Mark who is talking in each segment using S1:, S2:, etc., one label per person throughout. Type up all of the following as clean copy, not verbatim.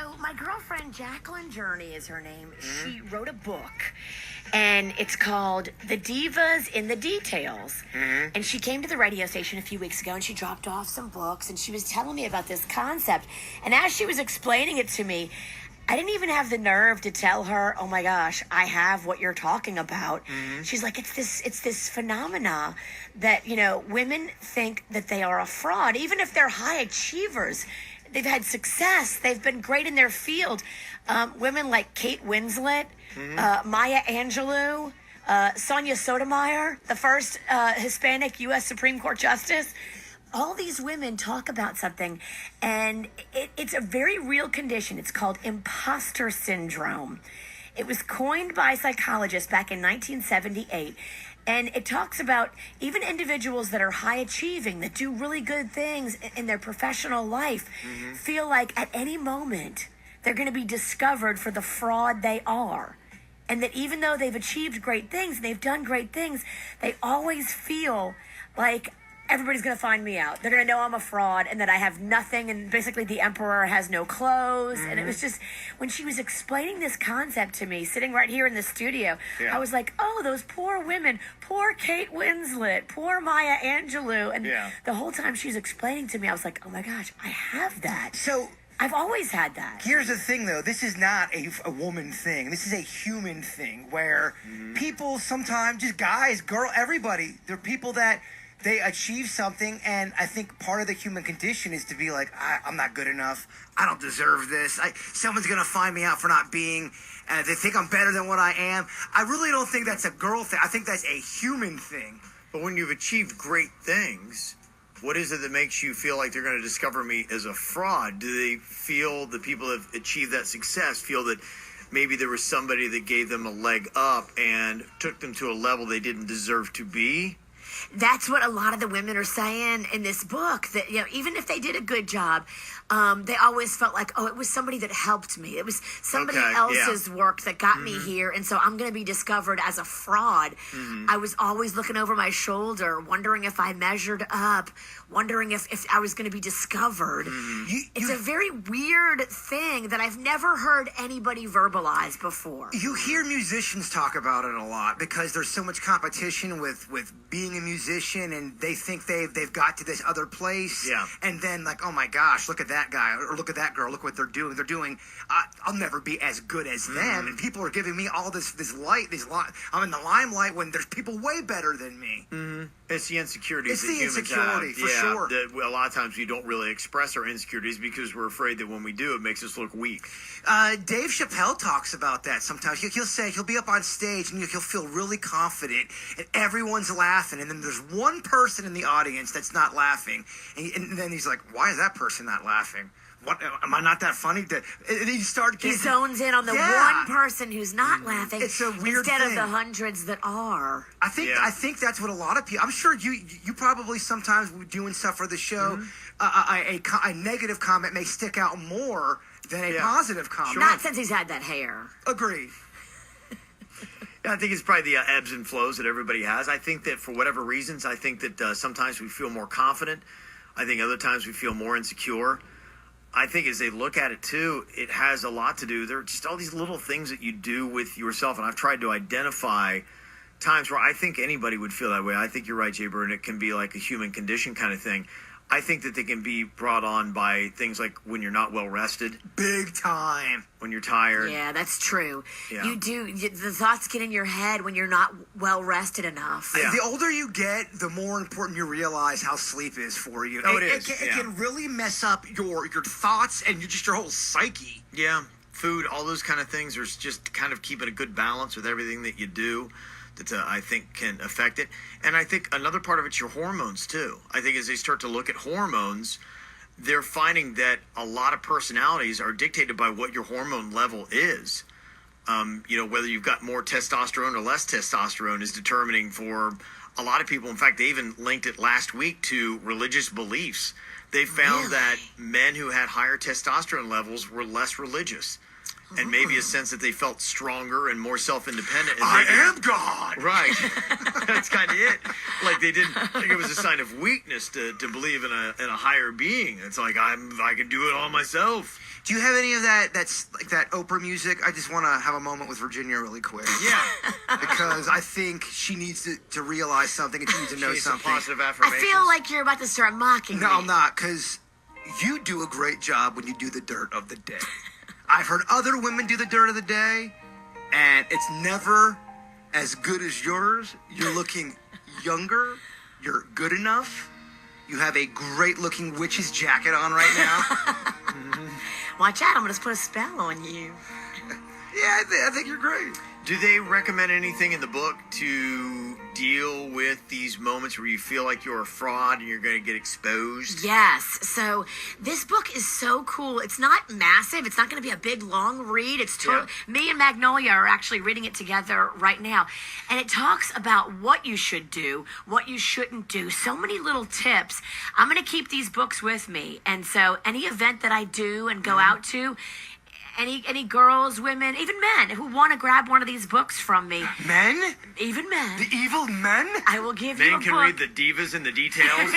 S1: So my girlfriend, Jacqueline Journey is her name. She wrote a book, and it's called The Divas in the Details. And she came to the radio station a few weeks ago, and she dropped off some books, and she was telling me about this concept. And as she was explaining it to me, I didn't even have the nerve to tell her, oh my gosh, I have what you're talking about. She's like, it's this phenomena that, you know, women think that they are a fraud, even if they're high achievers. They've had success. They've been great in their field. Women like Kate Winslet, Maya Angelou, Sonia Sotomayor, the first Hispanic U.S. Supreme Court Justice. All these women talk about something, and it's a very real condition. It's called imposter syndrome. It was coined by psychologists back in 1978, and it talks about even individuals that are high achieving, that do really good things in their professional life, feel like at any moment they're going to be discovered for the fraud they are. And that even though they've achieved great things, they've done great things, they always feel like everybody's going to find me out. They're going to know I'm a fraud and that I have nothing, and basically the emperor has no clothes. And it was just, when she was explaining this concept to me, sitting right here in the studio, I was like, oh, those poor women, poor Kate Winslet, poor Maya Angelou. And the whole time she's explaining to me, I was like, oh my gosh, I have that.
S2: So
S1: I've always had that.
S2: here's the thing, though. This is not a woman thing. This is a human thing where people sometimes, just guys, girl, everybody, they're people that they achieve something, and I think part of the human condition is to be like, I'm not good enough. I don't deserve this. Someone's going to find me out for not being, they think I'm better than what I am. I really don't think that's a girl thing. I think that's a human thing.
S3: But when you've achieved great things, what is it that makes you feel like they're going to discover me as a fraud? Do they feel, the people that have achieved that success, feel that maybe there was somebody that gave them a leg up and took them to a level they didn't deserve to be?
S1: That's what a lot of the women are saying in this book, that, you know, even if they did a good job, they always felt like, oh, it was somebody that helped me. It was somebody else's work that got me here, and so I'm going to be discovered as a fraud. I was always looking over my shoulder, wondering if I measured up, wondering if I was going to be discovered. It's a very weird thing that I've never heard anybody verbalize before.
S2: You hear musicians talk about it a lot because there's so much competition with being a musician, and they think they've got to this other place. And then, like, oh my gosh, look at that guy, or look at that girl, look what they're doing. I'll never be as good as them, and people are giving me all this light, I'm in the limelight when there's people way better than me.
S3: It's the insecurities
S2: It's
S3: that
S2: the
S3: humans
S2: insecurity,
S3: have.
S2: for sure.
S3: That a lot of times we don't really express our insecurities because we're afraid that when we do, it makes us look weak.
S2: Dave Chappelle talks about that sometimes. He'll say, he'll be up on stage and he'll feel really confident and everyone's laughing, and then there's one person in the audience that's not laughing, and then he's like, why is that person not laughing? What, am I not that funny? And he
S1: zones in on the one person who's not laughing.
S2: It's a weird
S1: instead
S2: thing.
S1: of the hundreds that are.
S2: I think that's what a lot of people. I'm sure you probably sometimes doing stuff for the show, a negative comment may stick out more than a positive comment.
S1: Not since he's had that hair.
S2: Agreed.
S3: I think it's probably the ebbs and flows that everybody has. I think that for whatever reasons, I think that sometimes we feel more confident. I think other times we feel more insecure. I think as they look at it, too, it has a lot to do. There are just all these little things that you do with yourself, and I've tried to identify times where I think anybody would feel that way. I think you're right, Jay Bird, it can be like a human condition kind of thing. I think that they can be brought on by things like when you're not well rested.
S2: Big time.
S3: When you're tired.
S1: Yeah, that's true.
S3: Yeah.
S1: You do. The thoughts get in your head when you're not well rested enough.
S2: Yeah. The older you get, the more important you realize how sleep is for you.
S3: Oh, it is.
S2: It can really mess up your thoughts and your whole psyche.
S3: Yeah. Food, all those kind of things. There's just kind of keeping a good balance with everything that you do. That I think can affect it. And I think another part of it's your hormones, too. I think as they start to look at hormones, they're finding that a lot of personalities are dictated by what your hormone level is. You know, whether you've got more testosterone or less testosterone is determining for a lot of people. In fact, they even linked it last week to religious beliefs. They found that men who had higher testosterone levels were less religious. and maybe a sense that they felt stronger and more self-independent. And
S2: I
S3: they didn't-
S2: am God.
S3: Right. That's kind of it. Like they didn't think it was a sign of weakness to believe in a higher being. It's like I can do it all myself.
S2: Do you have any of that's like that Oprah music? I just want to have a moment with Virginia really quick.
S3: Yeah.
S2: Because I think she needs to realize something and she needs to know
S3: She needs some
S2: something.
S3: positive
S1: I
S3: affirmations.
S1: feel like you're about to start mocking me.
S2: No, I'm not, because you do a great job when you do the dirt of the day. I've heard other women do the dirt of the day, and it's never as good as yours. You're looking younger. You're good enough. You have a great-looking witch's jacket on right now.
S1: Watch out, I'm going to put a spell on you.
S2: Yeah, I think you're great.
S3: Do they recommend anything in the book to deal with these moments where you feel like you're a fraud and you're going to get exposed?
S1: Yes. So this book is so cool. It's not massive. It's not going to be a big, long read. It's me and Magnolia are actually reading it together right now. And it talks about what you should do, what you shouldn't do. So many little tips. I'm going to keep these books with me. And so any event that I do and go out to, any girls, women, even men who want to grab one of these books from me.
S2: Men?
S1: Even men.
S2: The evil men?
S1: I will give you a
S3: Men
S1: book.
S3: can read the divas and the details.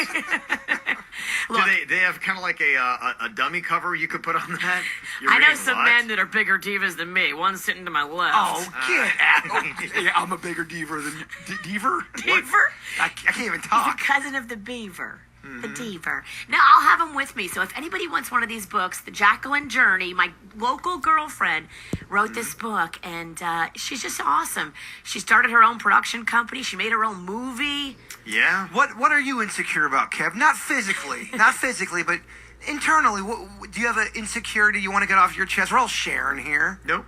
S1: Look,
S3: Do they have kind of like a dummy cover you could put on that?
S1: I know some men that are bigger divas than me. One's sitting to my left.
S2: Oh, get out. Yeah, I'm a bigger diva than... Deaver?
S1: Beaver?
S2: I can't even
S1: He's
S2: talk.
S1: a cousin of the beaver. The Diva. Now, I'll have them with me. So if anybody wants one of these books, the Jacqueline Journey, my local girlfriend wrote this book, and she's just awesome. She started her own production company. She made her own movie.
S3: Yeah.
S2: What are you insecure about, Kev? Not physically, but internally. Do you have an insecurity you want to get off your chest? We're all sharing here.
S3: Nope.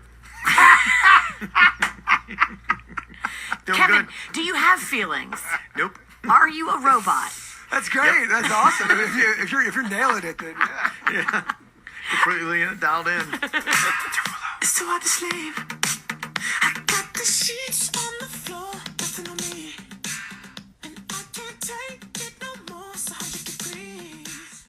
S3: Doing
S1: Kevin,
S3: good.
S1: do you have feelings?
S3: Nope.
S1: Are you a robot?
S2: That's great. That's awesome. If you're nailing it, then yeah.
S3: Completely dialed in.
S2: It's too hard to sleep.